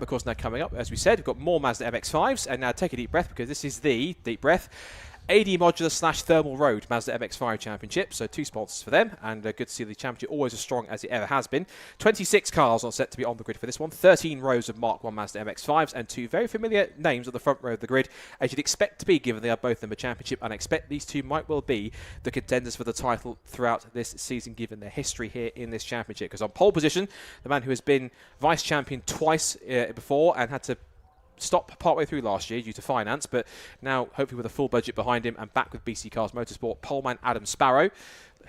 Of course, now coming up, as we said, we've got more Mazda MX-5s, and now take a deep breath because this is the deep breath AD Modular / Thermal Road Mazda MX-5 Championship. So 2 sponsors for them, and good to see the championship always as strong as it ever has been. 26 cars are set to be on the grid for this one, 13 rows of Mark 1 Mazda MX-5s, and 2 very familiar names on the front row of the grid, as you'd expect to be, given they are both in the championship, and I expect these 2 might well be the contenders for the title throughout this season, given their history here in this championship. Because on pole position, the man who has been vice champion twice before and had to stop partway through last year due to finance, but now hopefully with a full budget behind him and back with BC Cars Motorsport, poleman Adam Sparrow.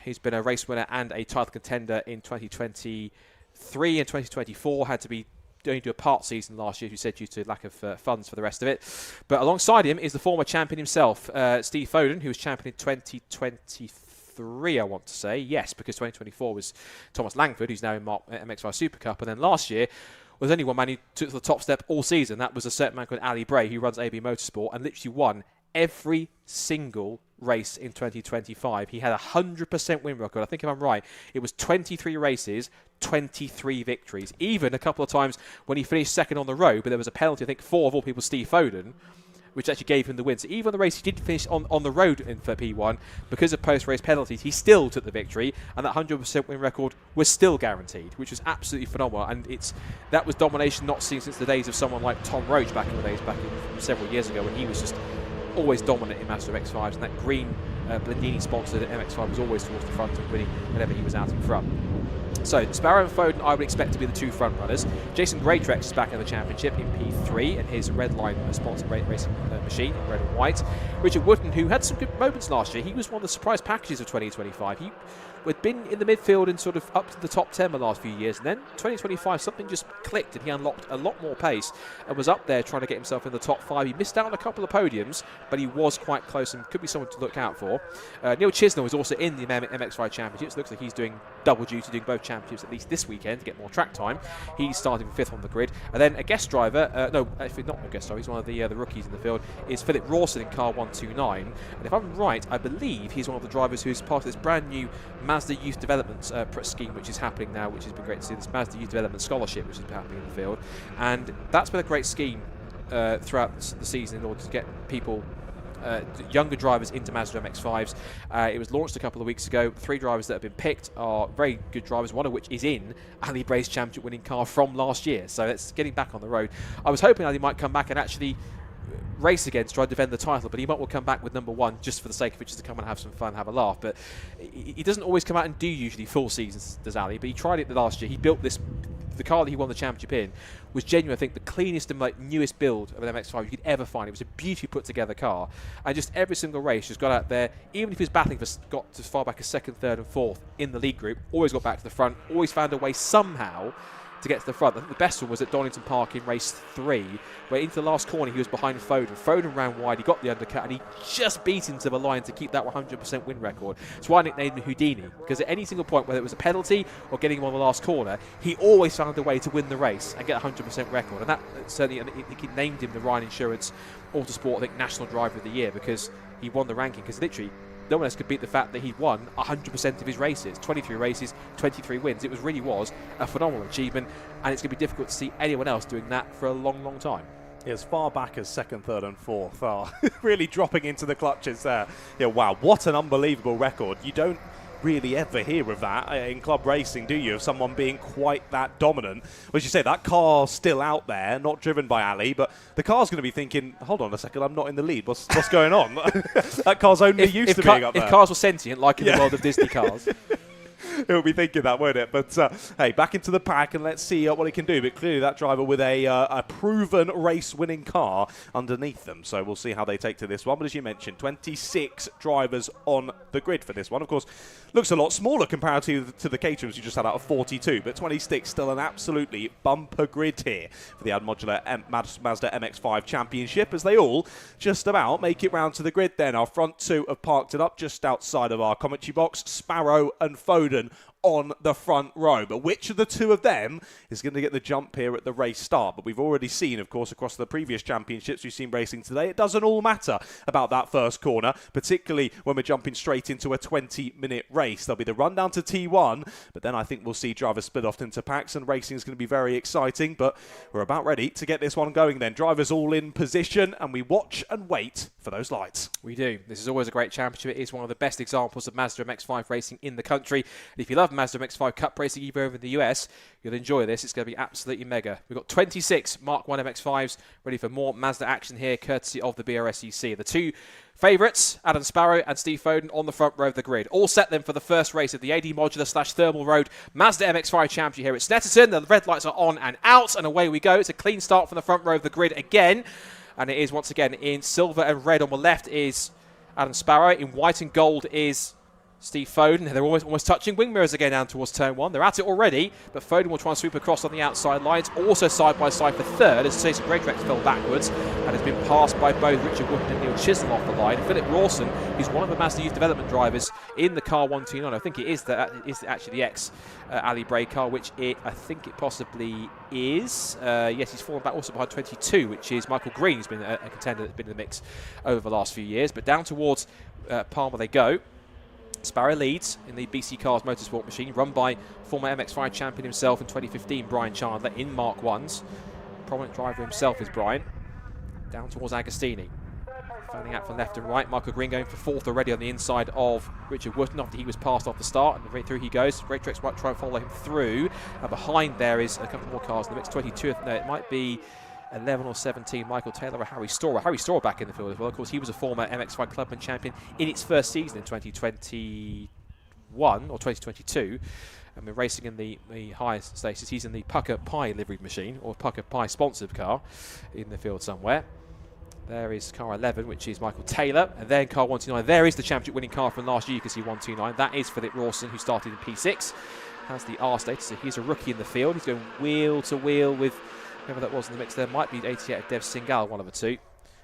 He's been a race winner and a title contender in 2023 and 2024. Had to be only do a part season last year, as you said, due to lack of funds for the rest of it. But alongside him is the former champion himself, Steve Foden, who was champion in 2023, I want to say. Yes, because 2024 was Thomas Langford, who's now in MX-5 Super Cup, and then last year was only one man who took the top step all season. That was a certain man called Ali Bray, who runs AB Motorsport, and literally won every single race in 2025. He had a 100% win record. I think if I'm right, it was 23 races, 23 victories. Even a couple of times when he finished second on the road, but there was a penalty, I think, for, of all people, Steve Foden, which actually gave him the win. So even on the race he did finish on the road for P1, because of post-race penalties, he still took the victory, and that 100% win record was still guaranteed, which was absolutely phenomenal. And that was domination not seen since the days of someone like Tom Roach back in the days, several years ago, when he was just always dominant in Mazda MX-5s, and that green Blandini sponsored MX-5 was always towards the front and winning whenever he was out in front. So, Sparrow and Foden, I would expect to be the 2 front runners. Jason Greytrex is back in the championship in P3 and his red line sponsored racing machine in red and white. Richard Wooden, who had some good moments last year, he was one of the surprise packages of 2025. He had been in the midfield and sort of up to the top 10 the last few years, and then 2025 something just clicked and he unlocked a lot more pace and was up there trying to get himself in the top 5. He missed out on a couple of podiums, but he was quite close and could be someone to look out for. Neil Chisnell is also in the MX-5 Championships. Looks like he's doing double duty, doing both championships at least this weekend to get more track time. He's starting 5th on the grid. And then a guest driver, no, actually not a guest driver, he's one of the rookies in the field, is Philip Rawson in car 129. And if I'm right, I believe he's one of the drivers who's part of this brand new Mazda Youth Development scheme, which is happening now, which has been great to see, this Mazda Youth Development Scholarship, which has been happening in the field. And that's been a great scheme throughout the season in order to get people, younger drivers, into Mazda MX-5s. It was launched a couple of weeks ago. 3 drivers that have been picked are very good drivers, one of which is in Ali Bray's championship winning car from last year. So it's getting back on the road. I was hoping Ali might come back and actually race again to try to defend the title, but he might well come back with number 1 just for the sake of it, just to come and have some fun, have a laugh. But he doesn't always come out and do usually full seasons, does Ali, but he tried it last year. He built the car that he won the championship in was genuinely, I think, the cleanest and newest build of an MX-5 you could ever find. It was a beautifully put together car, and just every single race just got out there, even if he was battling for, got as far back as 2nd, 3rd and 4th in the lead group, always got back to the front, always found a way somehow to get to the front. I think the best one was at Donington Park in race 3, where into the last corner he was behind Foden. Foden ran wide, he got the undercut, and he just beat into the line to keep that 100% win record. That's why I nicknamed him Houdini, because at any single point, whether it was a penalty or getting him on the last corner, he always found a way to win the race and get a 100% record. And that certainly, I think he named him the Ryan Insurance Autosport, I think, National Driver of the Year, because he won the ranking, because literally no one else could beat the fact that he'd won 100% of his races. 23 races, 23 wins. It really was a phenomenal achievement, and it's going to be difficult to see anyone else doing that for a long, long time. As far back as 2nd, 3rd and 4th are really dropping into the clutches there. Yeah, wow, what an unbelievable record. You don't really ever hear of that in club racing, do you, of someone being quite that dominant? As you say, that car's still out there, not driven by Ali, but the car's going to be thinking, hold on a second, I'm not in the lead. What's going on? That car's only used to being up there. If cars were sentient, like in the world of Disney cars. He'll be thinking that, won't it? But hey, back into the pack and let's see what he can do. But clearly that driver with a proven race-winning car underneath them. So we'll see how they take to this one. But as you mentioned, 26 drivers on the grid for this one. Of course, looks a lot smaller comparatively to the caterers you just had out of 42. But 26 still an absolutely bumper grid here for the Modular Mazda MX-5 Championship, as they all just about make it round to the grid then. Our front 2 have parked it up just outside of our commentary box. Sparrow and Foden on the front row. But which of the two of them is going to get the jump here at the race start? But we've already seen, of course, across the previous championships we've seen racing today, it doesn't all matter about that first corner, particularly when we're jumping straight into a 20-minute race. There'll be the run down to T1, but then I think we'll see drivers split off into packs, and racing is going to be very exciting. But we're about ready to get this one going then. Drivers all in position, and we watch and wait for those lights. We do. This is always a great championship. It is one of the best examples of Mazda MX-5 racing in the country. And if you love Mazda MX-5 Cup racing even over in the US, you'll enjoy this. It's going to be absolutely mega. We've got 26 Mark 1 MX-5s ready for more Mazda action here, courtesy of the BRSEC. The two favourites, Adam Sparrow and Steve Foden, on the front row of the grid. All set then for the first race of the AD Modular / Thermal Road Mazda MX-5 Championship here at Snetterton. The red lights are on and out, and away we go. It's a clean start from the front row of the grid again. And it is once again in silver and red. On the left is Adam Sparrow. In white and gold is Steve Foden. They're almost touching wing mirrors again down towards turn one. They're at it already, but Foden will try and sweep across on the outside lines. Also side by side for third as Jason Greatrex fell backwards and has been passed by both Richard Wood and Neil Chisholm off the line. And Philip Rawson, who's one of the Mazda Youth Development drivers in the car 129. I think it is actually the ex Ali Bray car, which I think it possibly is. Yes, he's fallen back also behind 22, which is Michael Green, who's been a contender that's been in the mix over the last few years. But down towards Palmer they go. Sparrow leads in the BC Cars Motorsport machine, run by former MX-5 champion himself in 2015, Brian Chandler, in Mark 1s. Prominent driver himself is Brian. Down towards Agostini. Fanning out from left and right. Michael Green going for fourth already on the inside of Richard Wootton after he was passed off the start. And right through he goes. Greatrex might try and follow him through. And behind there is a couple more cars in the mix. 22, no, it might be 11 or 17, Michael Taylor or Harry Storer. Harry Storer back in the field as well. Of course, he was a former MX-5 Clubman champion in its first season in 2021 or 2022. And we're racing in the highest stages. He's in the Pucker Pie liveried machine, or Pucker Pie sponsored car in the field somewhere. There is car 11, which is Michael Taylor. And then car 129. There is the championship winning car from last year. You can see 129. That is Philip Rawson, who started in P6. Has the R status, so he's a rookie in the field. He's going wheel to wheel with whoever that was in the mix there. Might be 88 of Dev Singal, one of the two.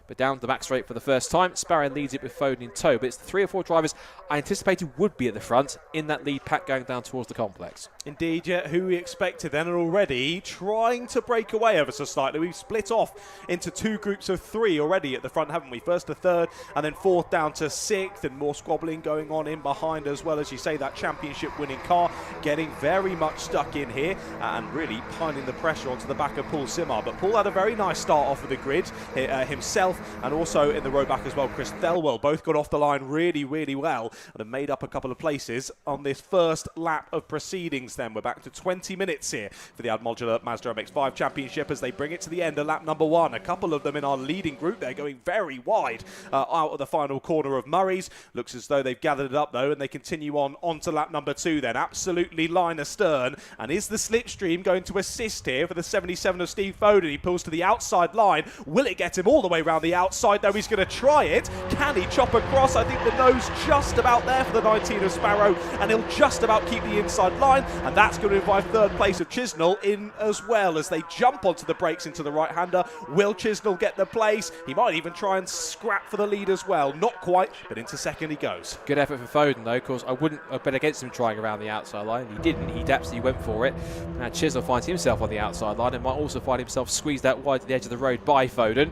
But down the back straight for the first time. Sparrow leads it with Foden in tow. But it's the 3 or 4 drivers I anticipated would be at the front in that lead pack going down towards the complex. Indeed, yeah, who we expected then, and already trying to break away ever so slightly. We've split off into 2 groups of 3 already at the front, haven't we? First to third, and then fourth down to 6th, and more squabbling going on in behind as well. As you say, that championship winning car getting very much stuck in here and really piling the pressure onto the back of Paul Simard. But Paul had a very nice start off of the grid himself, and also in the row back as well. Chris Thelwell both got off the line really, really well and have made up a couple of places on this first lap of proceedings. Then we're back to 20 minutes here for the AD Modular Mazda MX-5 Championship as they bring it to the end of lap number 1. A couple of them in our leading group. They're going very wide out of the final corner of Murray's. Looks as though they've gathered it up though, and they continue on to lap number 2 then. Absolutely line astern. And is the slipstream going to assist here for the 77 of Steve Foden? He pulls to the outside line. Will it get him all the way around the outside though? He's going to try it. Can he chop across? I think the nose just about there for the 19 of Sparrow, and he'll just about keep the inside line, and that's going to invite third place of Chisnell in as well as they jump onto the brakes into the right-hander. Will Chisnell get the place? He might even try and scrap for the lead as well. Not quite, but into second he goes. Good effort for Foden though. Of course, I wouldn't have bet against him trying around the outside line. He didn't. He absolutely went for it. Now Chisnell finds himself on the outside line and might also find himself squeezed out wide to the edge of the road by Foden.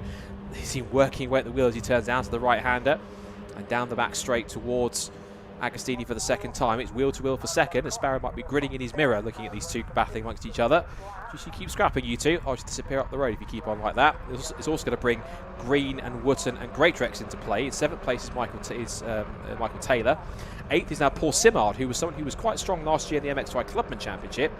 He's seen working away at the wheel as he turns down to the right-hander and down the back straight towards Agostini for the second time. It's wheel to wheel for second, as Sparrow might be grinning in his mirror looking at these two battling amongst each other. Just you keep scrapping, you two. I'll just disappear up the road if you keep on like that. It's also going to bring Green and Wootton and Greatrex into play. In 7th place is Michael Taylor. 8th is now Paul Simard, who was someone who was quite strong last year in the MX-5 Clubman Championship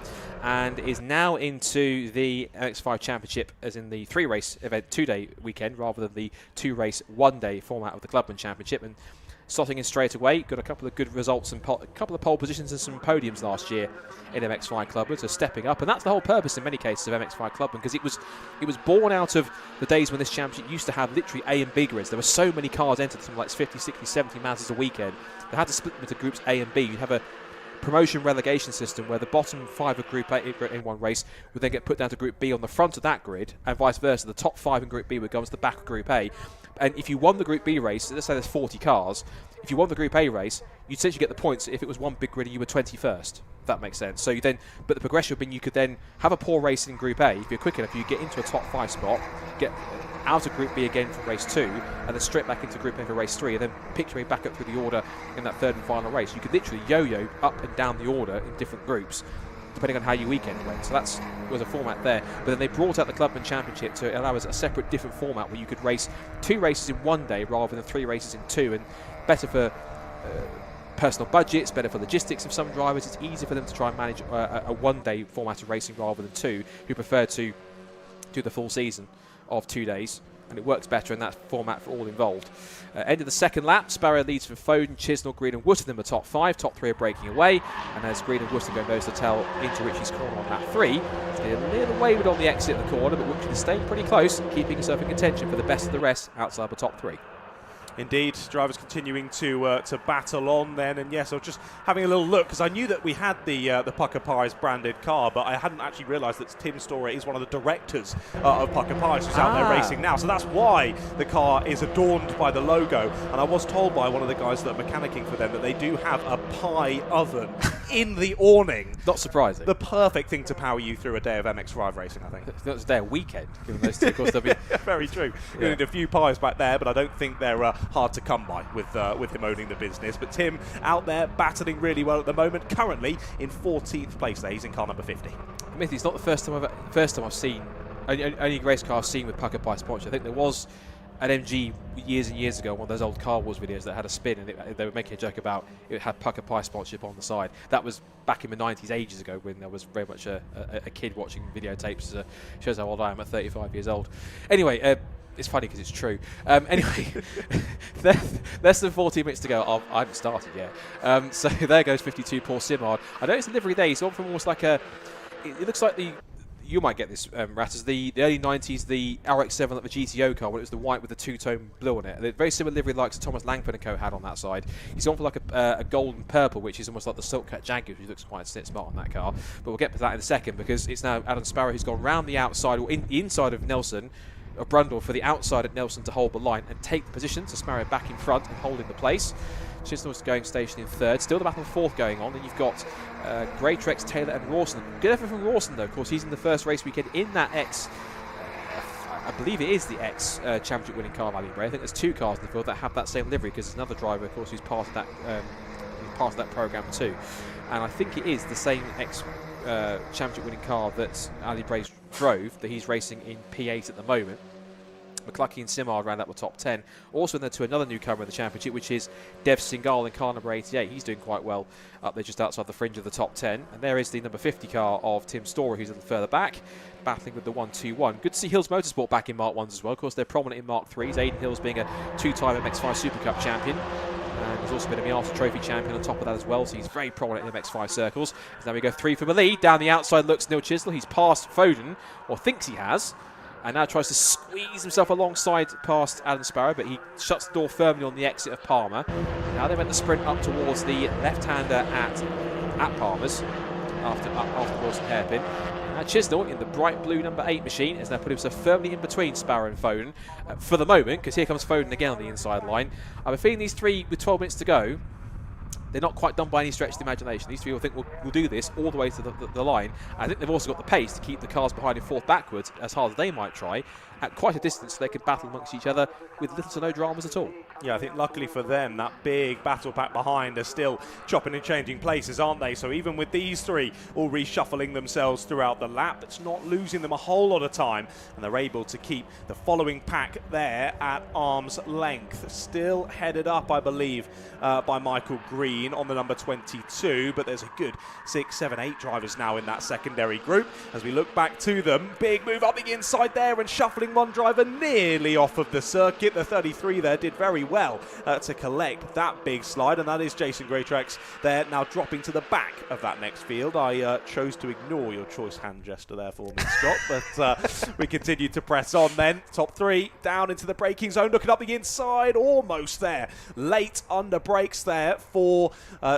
and is now into the MX-5 Championship as in the 3-race event 2-day weekend rather than the 2-race 1-day format of the Clubman Championship. And slotting in straight away, got a couple of good results and a couple of pole positions and some podiums last year in MX-5 Clubman, so stepping up. And that's the whole purpose in many cases of MX-5 Clubman, because it was born out of the days when this championship used to have literally A and B grids. There were so many cars entered, something like 50, 60, 70 Mazdas a weekend. They had to split them into groups A and B. You'd have a promotion relegation system where the bottom 5 of Group A in one race would then get put down to Group B on the front of that grid, and vice versa. The top 5 in Group B would go into the back of Group A. And if you won the Group B race, let's say there's 40 cars, if you won the Group A race, you'd essentially get the points if it was one big grid and you were 21st. If that makes sense. So you then, but the progression would be you could then have a poor race in Group A. If you're quick enough, you get into a top 5 spot, get out of Group B again for race 2, and then straight back into Group A for race 3, and then pick your way back up through the order in that third and final race. You could literally yo-yo up and down the order in different groups, depending on how your weekend went. So that was a format there. But then they brought out the Clubman Championship to allow us a separate, different format where you could race 2 races in one day rather than 3 races in 2, and better for personal budgets, better for logistics of some drivers. It's easier for them to try and manage a one-day format of racing rather than 2, who prefer to do the full season of 2 days. And it works better in that format for all involved. End of the second lap, Sparrow leads from Foden, Chisnell, Green and Wootton in the top 5. Top 3 are breaking away. And as Green and Wootton go nose to tail into Richie's corner on lap 3, they're a little wayward on the exit of the corner, but Richie is staying pretty close, keeping himself in contention for the best of the rest outside the top 3. Indeed, drivers continuing to battle on then, and yes, I was just having a little look because I knew that we had the Pucker Pies branded car, but I hadn't actually realised that Tim Storer is one of the directors of Pucker Pies who's out there racing now, so that's why the car is adorned by the logo. And I was told by one of the guys that are mechanicking for them that they do have a pie oven in the awning. Not surprising. The perfect thing to power you through a day of MX-5 racing, I think. That's a day of weekend, given those two. Of course, they'll be very true. You need a few pies back there, but I don't think they're hard to come by with him owning the business. But Tim out there battling really well at the moment, currently in 14th place there. He's in car number 50. Admittedly, it's not the first time I've seen, only race car I've seen with Pucker Pie sponsorship. I think there was an MG years and years ago, one of those old Car Wars videos that had a spin, and they were making a joke about it had Pucker Pie sponsorship on the side. That was back in the 90s, ages ago, when I was very much a kid watching videotapes. Shows how old I am at 35 years old. Anyway, it's funny because it's true. Anyway, less than 14 minutes to go. I haven't started yet. So there goes 52 Paul Simard. I noticed the livery there. He's gone from almost like a... It looks like you might get this, Ratters, the early 90s, the RX-7, like the GTO car, when it was the white with the two-tone blue on it. They're very similar livery like Thomas Langford & Co. had on that side. He's gone for like a gold and purple, which is almost like the Silk Cut Jaguar, which looks quite smart on that car. But we'll get to that in a second, because it's now Adam Sparrow who's gone round the outside, or the inside of Nelson, of Brundle, for the outside at Nelson to hold the line and take the position. So Sparrow back in front and holding the place. Chisnell's going station in third. Still the battle for fourth going on. Then you've got Greatrex, Taylor and Rawson. Good effort from Rawson, though. Of course, he's in the first race weekend in that X. I believe it is the X championship winning car, Valley Bray. I think there's 2 cars in the field that have that same livery, because there's another driver, of course, who's part of that program too. And I think it is the same X championship winning car that Ali Bray drove, that he's racing in P8 at the moment. McCluckey and Simard round up the top 10. Also in there to another newcomer in the championship, which is Dev Singhal in car number 88. He's doing quite well up there just outside the fringe of the top 10. And there is the number 50 car of Tim Storer, who's a little further back, battling with the 1-2-1. Good to see Hills Motorsport back in Mark 1s as well. Of course, they're prominent in Mark 3s. Aidan Hills being a 2-time MX-5 Super Cup champion. And he's also been a Miata Trophy champion on top of that as well, so he's very prominent in MX-5 circles. So now we go 3 from the lead. Down the outside looks Neil Chisnell. He's passed Foden, or thinks he has, and now tries to squeeze himself alongside past Adam Sparrow, but he shuts the door firmly on the exit of Palmer. Now they went the sprint up towards the left-hander at Palmer's after course hairpin. Now Chisnell in the bright blue number 8 machine has now put himself firmly in between Sparrow and Foden for the moment, because here comes Foden again on the inside line. I have a feeling these 3 with 12 minutes to go, they're not quite done by any stretch of the imagination. These 3 will think we'll do this all the way to the line. I think they've also got the pace to keep the cars behind and forth backwards, as hard as they might try, at quite a distance, so they can battle amongst each other with little to no dramas at all. Yeah, I think luckily for them, that big battle pack behind are still chopping and changing places, aren't they? So even with these 3 all reshuffling themselves throughout the lap, it's not losing them a whole lot of time, and they're able to keep the following pack there at arm's length. Still headed up, I believe, by Michael Green on the number 22, but there's a good 6, 7, 8 drivers now in that secondary group. As we look back to them, big move up the inside there and shuffling one driver nearly off of the circuit. The 33 there did very well to collect that big slide, and that is Jason Greatrex there, now dropping to the back of that next field. I chose to ignore your choice hand gesture there for me, Scott, but we continue to press on then. Top 3 down into the braking zone, looking up the inside, almost there. Late under brakes there for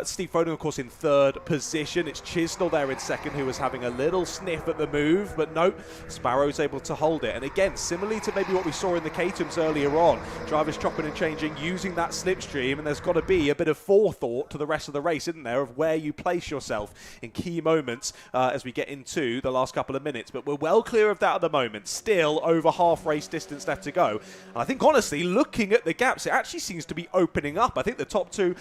Steve Foden, of course, in third position. It's Chisnell there in second, who was having a little sniff at the move, but no, Sparrow's able to hold it. And again, similarly to maybe what we saw in the Catums earlier on, drivers chopping and changing, using that slipstream, and there's got to be a bit of forethought to the rest of the race, isn't there, of where you place yourself in key moments as we get into the last couple of minutes. But we're well clear of that at the moment. Still over half race distance left to go. And I think, honestly, looking at the gaps, it actually seems to be opening up. I think the top three,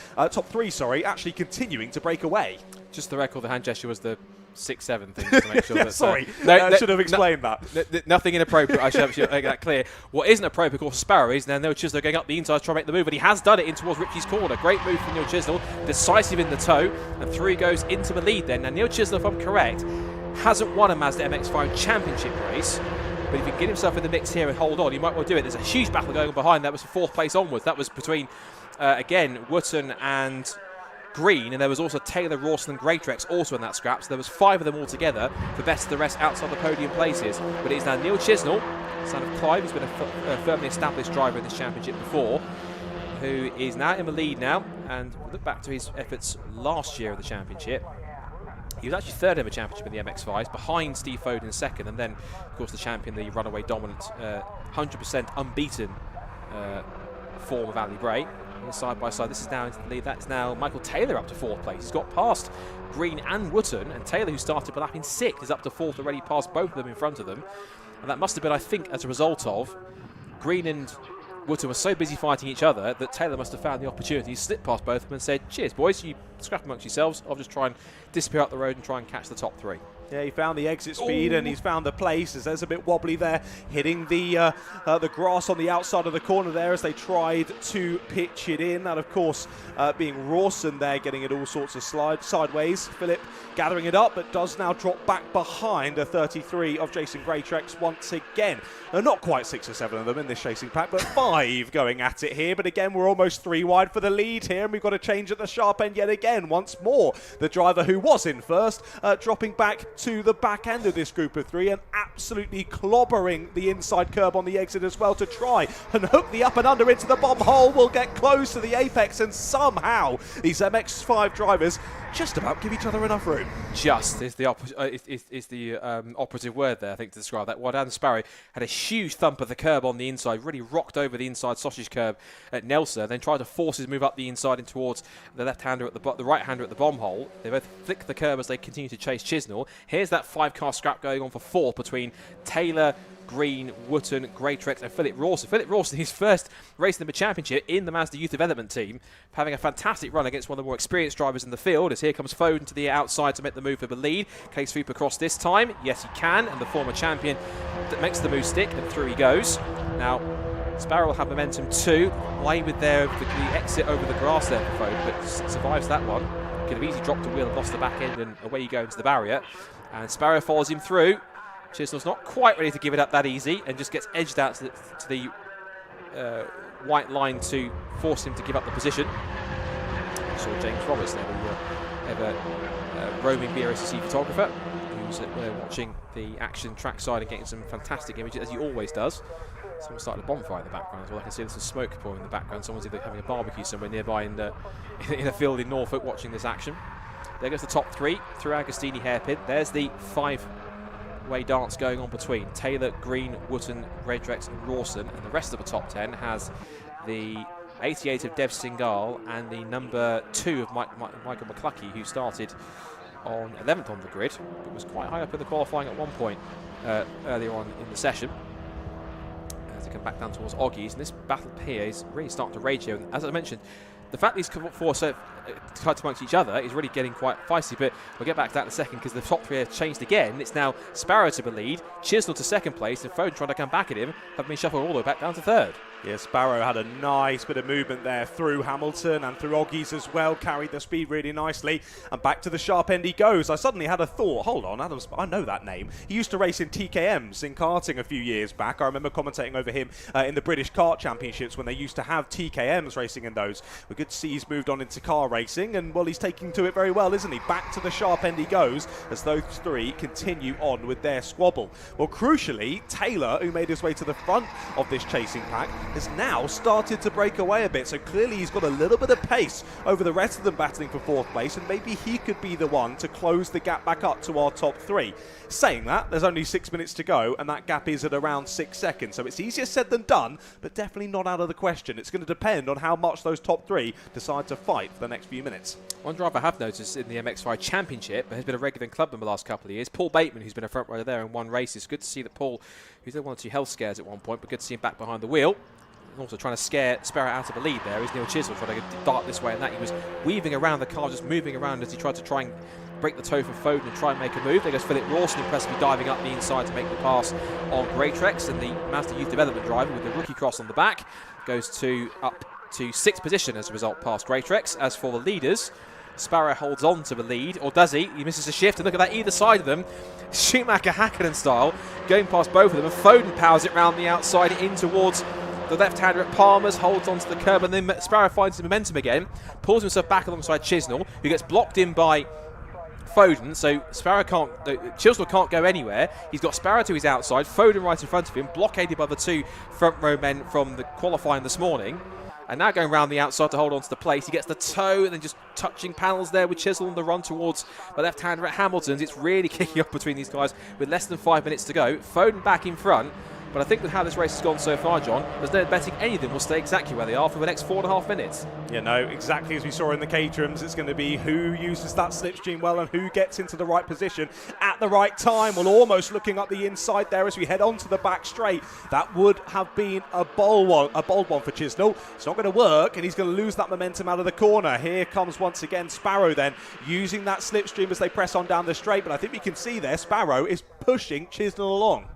actually continuing to break away. Just the record, the hand gesture was the 6-7 thing to make sure that. Sorry, I should have explained that. Nothing inappropriate. I should make that clear. What isn't appropriate, of course, Sparrow is now Neil Chisnell going up the inside to try and make the move, and he has done it in towards Richie's corner. Great move from Neil Chisnell, decisive in the toe, and through he goes into the lead then. Now, Neil Chisnell, if I'm correct, hasn't won a Mazda MX-5 championship race, but if he can get himself in the mix here and hold on, he might well do it. There's a huge battle going on behind. That was for fourth place onwards. That was between, again, Wootton and Green, and there was also Taylor, Rawson and Greatrex also in that scrap, so there was 5 of them all together, the best of the rest outside the podium places. But it is now Neil Chisnell, son of Clive, who's been a firmly established driver in this championship before, who is now in the lead now. And look back to his efforts last year of the championship. He was actually third in the championship in the MX-5s, behind Steve Foden second, and then, of course, the champion, the runaway dominant, 100% unbeaten form of Ali Bray. Side by side, this is now into the lead. That's now Michael Taylor up to 4th place. He's got past Green and Wootton, and Taylor, who started by lap in 6th, is up to 4th already, past both of them in front of them. And that must have been, I think, as a result of Green and Wootton were so busy fighting each other that Taylor must have found the opportunity to slip past both of them and said, cheers boys, you scrap amongst yourselves, I'll just try and disappear up the road and try and catch the top 3. Yeah, he found the exit speed. Ooh. And he's found the place as there's a bit wobbly there, hitting the grass on the outside of the corner there as they tried to pitch it in. And of course, being Rawson there, getting it all sorts of sideways. Philip gathering it up, but does now drop back behind a 33 of Jason Greatrex once again. Not quite 6 or 7 of them in this chasing pack, but 5 going at it here. But again, we're almost 3 wide for the lead here, and we've got to change at the sharp end yet again. Once more, the driver who was in first, dropping back to the back end of this group of 3 and absolutely clobbering the inside curb on the exit as well to try and hook the up and under into the bomb hole. Will get close to the apex, and somehow these MX-5 drivers just about give each other enough room. Just is the operative word there, I think, to describe that. While Adam Sparrow had a huge thump of the curb on the inside, really rocked over the inside sausage curb at Nelson, then tried to force his move up the inside and towards the left-hander at the right-hander at the bomb hole. They both flick the curb as they continue to chase Chisnell. Here's that 5-car scrap going on for 4th between Taylor, Green, Wootton, Greatrex and Philip Rawson. Philip Rawson, his first race in the championship in the Mazda Youth Development team, having a fantastic run against one of the more experienced drivers in the field, as here comes Foden to the outside to make the move for the lead. Can he sweep across this time? Yes, he can, and the former champion makes the move stick, and through he goes. Now, Sparrow will have momentum too, way with the exit over the grass there for Foden, but survives that one. Could have easily dropped a wheel and lost the back end, and away you go into the barrier. And Sparrow follows him through. Chisnell's not quite ready to give it up that easy and just gets edged out to the white line to force him to give up the position. I saw James Roberts there, the ever roaming BRSC photographer, who's watching the action trackside and getting some fantastic images, as he always does. Someone started a bonfire in the background as well. I can see there's some smoke pouring in the background. Someone's either having a barbecue somewhere nearby in a field in Norfolk watching this action. There goes the top 3 through Agostini hairpin. There's the 5-way dance going on between Taylor, Green, Wootton, Greatrex and Rawson, and the rest of the top 10 has the 88 of Dev Singhal and the number 2 of Michael McCluckey, who started on 11th on the grid, but was quite high up in the qualifying at one point earlier on in the session. As they come back down towards Oggies, and this battle here is really starting to rage here. And as I mentioned, the fact these four are so tight amongst each other is really getting quite feisty, but we'll get back to that in a second because the top 3 have changed again. It's now Sparrow to the lead, Chisnell to 2nd place, and Foden trying to come back at him, have been shuffled all the way back down to 3rd. Yeah, Sparrow had a nice bit of movement there through Hamilton and through Oggies as well, carried the speed really nicely, and back to the sharp end he goes. I suddenly had a thought, hold on, I know that name. He used to race in TKMs in karting a few years back. I remember commentating over him in the British Kart Championships when they used to have TKMs racing in those. We're good to see he's moved on into car racing, and well, he's taking to it very well, isn't he? Back to the sharp end he goes as those 3 continue on with their squabble. Well, crucially, Taylor, who made his way to the front of this chasing pack, has now started to break away a bit. So clearly he's got a little bit of pace over the rest of them battling for 4th place, and maybe he could be the one to close the gap back up to our top 3. Saying that, there's only 6 minutes to go, and that gap is at around 6 seconds. So it's easier said than done, but definitely not out of the question. It's going to depend on how much those top 3 decide to fight for the next few minutes. One driver I have noticed in the MX-5 Championship has been a regular in club in the last couple of years, Paul Bateman, who's been a front runner there in 1 race. It's good to see that Paul, who's had 1 or 2 health scares at one point, but good to see him back behind the wheel. And also trying to scare Sparrow out of a lead there is Neil Chisnell, trying to dart this way and that. He was weaving around the car, just moving around as he tried to break the toe from Foden and try and make a move. There goes Philip Rawson, impressively diving up the inside to make the pass on Greatrex, and the Mazda Youth Development driver with the rookie cross on the back goes up to 6th position as a result past Greatrex. As for the leaders, Sparrow holds on to the lead, or does he? He misses a shift, and look at that, either side of them, Schumacher Hakkinen style, going past both of them, and Foden powers it round the outside in towards the left-hander at Palmer's, holds onto the curb, and then Sparrow finds his momentum again, pulls himself back alongside Chisnell, who gets blocked in by Foden, so Chisnell can't go anywhere. He's got Sparrow to his outside, Foden right in front of him, blockaded by the 2 front row men from the qualifying this morning. And now going round the outside to hold on to the place. He gets the toe and then just touching panels there with Chisnell on the run towards the left-hander at Hamilton's. It's really kicking up between these guys with less than 5 minutes to go. Foden back in front. But I think with how this race has gone so far, John, there's no betting any of them will stay exactly where they are for the next 4.5 minutes. Yeah, no, exactly as we saw in the Caterhams, it's going to be who uses that slipstream well and who gets into the right position at the right time. Well, almost looking up the inside there as we head onto the back straight. That would have been a bold one for Chisnell. It's not going to work, and he's going to lose that momentum out of the corner. Here comes once again Sparrow then, using that slipstream as they press on down the straight. But I think we can see there, Sparrow is pushing Chisnell along.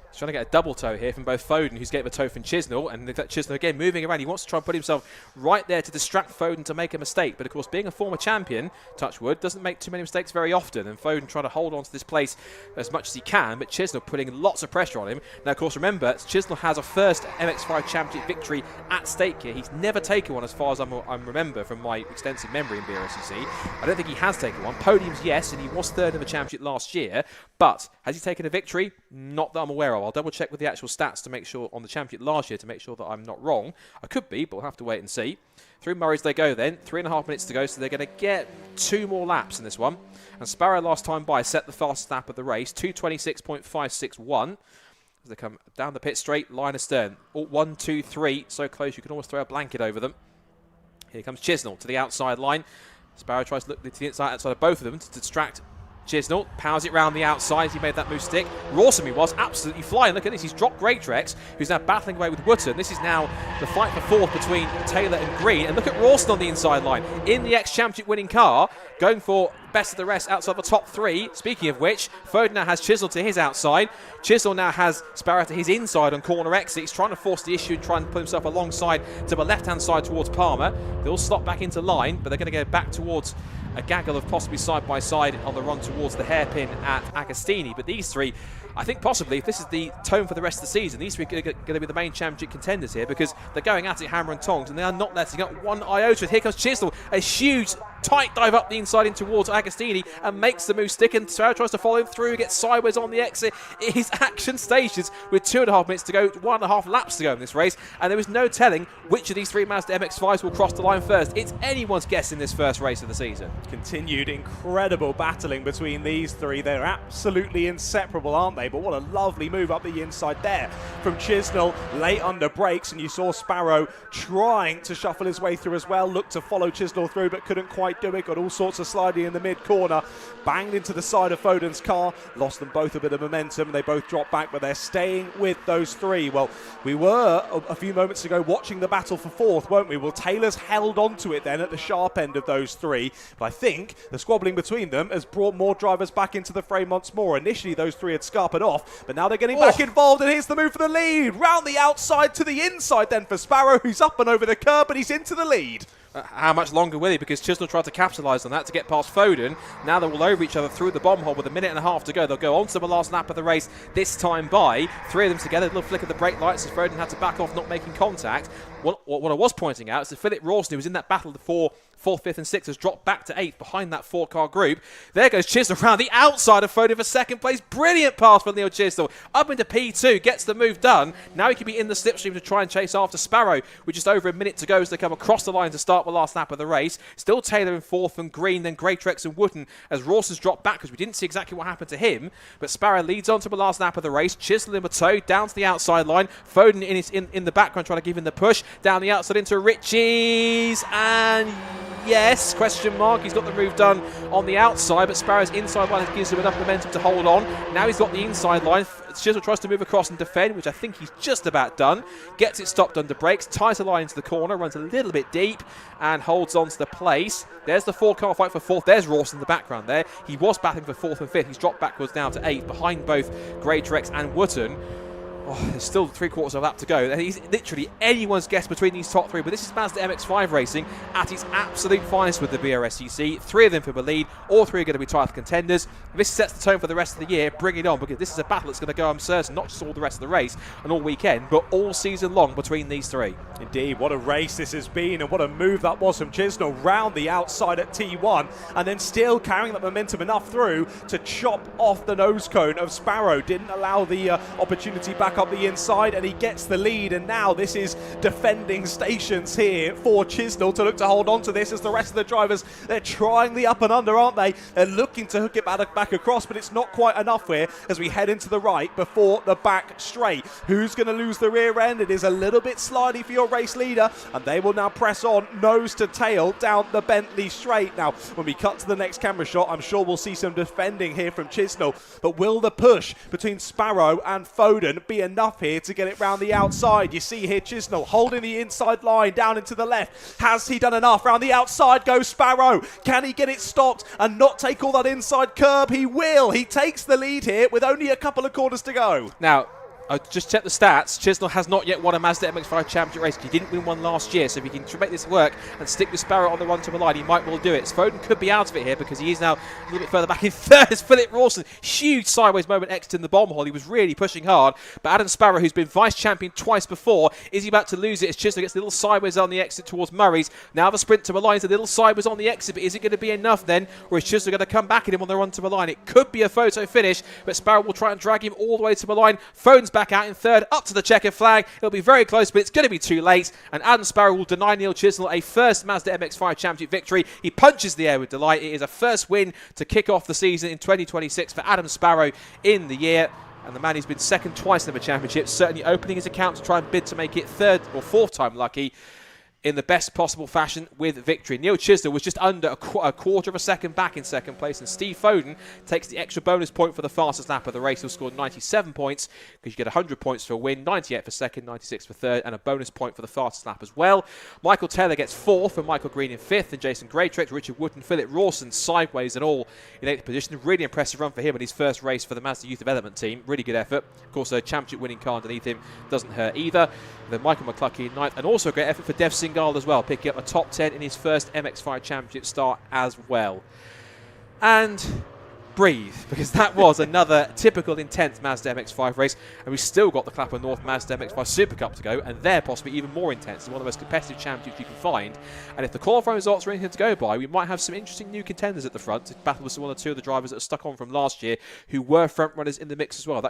He's trying to get a double toe here from both Foden, who's getting a toe from Chisnell, and Chisnell again moving around. He wants to try and put himself right there to distract Foden to make a mistake. But of course, being a former champion, touch wood, doesn't make too many mistakes very often. And Foden trying to hold on to this place as much as he can, but Chisnell putting lots of pressure on him. Now, of course, remember, Chisnell has a first MX-5 championship victory at stake here. He's never taken one as far as I remember from my extensive memory in BRSCC. I don't think he has taken one. Podiums, yes, and he was 3rd in the championship last year. But has he taken a victory? Not that I'm aware of. I'll double check with the actual stats to make sure on the championship last year to make sure that I'm not wrong. I could be, but we'll have to wait and see. Through Murray's they go then. 3.5 minutes to go, so they're going to get 2 more laps in this one. And Sparrow last time by set the fastest lap of the race, 2:26.561. As they come down the pit straight, line astern. 1, 2, 3, so close you can almost throw a blanket over them. Here comes Chisnell to the outside line. Sparrow tries to look to the outside of both of them to distract Chisnell, powers it round the outside as he made that move stick. Rawson, he was absolutely flying. Look at this, he's dropped Greatrex, who's now battling away with Wootton. This is now the fight for 4th between Taylor and Green. And look at Rawson on the inside line, in the ex-championship winning car, going for best of the rest outside the top 3. Speaking of which, Foden now has Chisnell to his outside. Chisnell now has Sparrow to his inside on corner exit. He's trying to force the issue and try and put himself alongside to the left-hand side towards Palmer. They'll slot back into line, but they're going to go back towards a gaggle of possibly side-by-side on the run towards the hairpin at Agostini. But these 3, I think possibly, if this is the tone for the rest of the season, these 3 are going to be the main championship contenders here, because they're going at it hammer and tongs, and they are not letting up one iota. Here comes Chisnell, a huge tight dive up the inside in towards Agostini, and makes the move stick, and Sparrow tries to follow him through, gets sideways on the exit. It is action stages with 2.5 minutes to go, 1.5 laps to go in this race, and there is no telling which of these 3 Mazda MX-5s will cross the line first. It's anyone's guess in this first race of the season. Continued incredible battling between these 3. They're absolutely inseparable, aren't they? But what a lovely move up the inside there from Chisnell, late under brakes, and you saw Sparrow trying to shuffle his way through as well, looked to follow Chisnell through but couldn't quite do it, got all sorts of sliding in the mid-corner, banged into the side of Foden's car, lost them both a bit of momentum, and they both dropped back, but they're staying with those 3. Well, we were a few moments ago watching the battle for 4th, weren't we? Well, Taylor's held on to it then at the sharp end of those 3, but I think the squabbling between them has brought more drivers back into the frame once more. Initially those 3 had scarpered off, but now they're getting back involved, and here's the move for the lead, round the outside to the inside then for Sparrow, who's up and over the curb, and he's into the lead. how much longer will he? Because Chisnell tried to capitalise on that to get past Foden. Now they're all over each other through the bomb hole with a minute and a half to go. They'll go on to the last lap of the race, this time by 3 of them together. A little flick of the brake lights as Foden had to back off, not making contact. What I was pointing out is that Philip Rawson, who was in that battle for 4th, 5th and 6th, has dropped back to 8th behind that 4-car group. There goes Chisnell around the outside of Foden for 2nd place. Brilliant pass from Neil Chisnell. Up into P2, gets the move done. Now he can be in the slipstream to try and chase after Sparrow with just over a minute to go as they come across the line to start the last lap of the race. Still Taylor in 4th and Green, then Greatrex and Wooten as Rawson's dropped back because we didn't see exactly what happened to him. But Sparrow leads on to the last lap of the race. Chisnell in the tow, down to the outside line. Foden in the background trying to give him the push. Down the outside into Ritchie's, and yes, question mark. He's got the move done on the outside, but Sparrow's inside line gives him enough momentum to hold on. Now he's got the inside line. Chisnell tries to move across and defend, which I think he's just about done. Gets it stopped under brakes, ties a line into the corner, runs a little bit deep, and holds on to the place. There's the 4-car fight for 4th. There's Rawson in the background there. He was battling for 4th and 5th. He's dropped backwards now to 8th, behind both Greatrex and Wooten. Oh, there's still 3/4 of a lap to go. He's literally anyone's guess between these top 3, but this is Mazda MX-5 racing at its absolute finest with the BRSCC. 3 of them for the lead. All 3 are going to be title contenders. This sets the tone for the rest of the year. Bring it on, because this is a battle that's going to go, I'm certain, not just all the rest of the race and all weekend, but all season long between these 3. Indeed, what a race this has been, and what a move that was from Chisnell round the outside at T1, and then still carrying that momentum enough through to chop off the nose cone of Sparrow. Didn't allow the opportunity back up the inside, and he gets the lead. And now this is defending stations here for Chisnell to look to hold on to this, as the rest of the drivers, they're trying the up and under, aren't they? They're looking to hook it back across, but it's not quite enough here as we head into the right before the back straight. Who's going to lose the rear end? It is a little bit slidey for your race leader, and they will now press on nose to tail down the Bentley straight. Now when we cut to the next camera shot, I'm sure we'll see some defending here from Chisnell, but will the push between Sparrow and Foden be enough here to get it round the outside? You see here Chisnell holding the inside line down into the left. Has he done enough? Round the outside goes Sparrow. Can he get it stopped and not take all that inside curb? He will. He takes the lead here with only a couple of corners to go. Now, I just checked the stats. Chisnell has not yet won a Mazda MX-5 championship race. He didn't win one last year, so if he can make this work and stick with Sparrow on the run to the line, he might well do it. Foden could be out of it here because he is now a little bit further back in 3rd. As Philip Rawson, huge sideways moment exiting the bomb hole. He was really pushing hard, but Adam Sparrow, who's been vice champion twice before, is he about to lose it as Chisnell gets a little sideways on the exit towards Murray's. Now the sprint to the line is a little sideways on the exit, but is it going to be enough then, or is Chisnell going to come back at him on the run to the line? It could be a photo finish, but Sparrow will try and drag him all the way to the line. Foden's back out in 3rd, up to the checkered flag. It'll be very close, but it's going to be too late, and Adam Sparrow will deny Neil Chisnell a first Mazda MX-5 championship victory. He punches the air with delight. It is a first win to kick off the season in 2026 for Adam Sparrow in the year. And the man who's been 2nd twice in the championship, certainly opening his account to try and bid to make it 3rd or 4th time lucky in the best possible fashion with victory. Neil Chisnell was just under a 1/4 of a second back in 2nd place, and Steve Foden takes the extra bonus point for the fastest lap of the race. He'll score 97 points because you get 100 points for a win, 98 for 2nd, 96 for 3rd, and a bonus point for the fastest lap as well. Michael Taylor gets 4th, and Michael Green in 5th, and Jason Greatrex, Richard Wooten, Philip Rawson sideways and all in 8th position. Really impressive run for him in his first race for the Mazda Youth Development Team. Really good effort. Of course, a championship winning car underneath him doesn't hurt either. Then Michael McCluskey in 9th, and also a great effort for Dev Singal as well, picking up a top 10 in his first MX-5 championship start as well. And breathe, because that was another typical intense Mazda MX-5 race, and we've still got the Clapham North Mazda MX-5 Super Cup to go, and they're possibly even more intense. It's one of the most competitive championships you can find, and if the qualifying results are anything to go by, we might have some interesting new contenders at the front to battle with one or two of the drivers that are stuck on from last year who were front runners in the mix as well.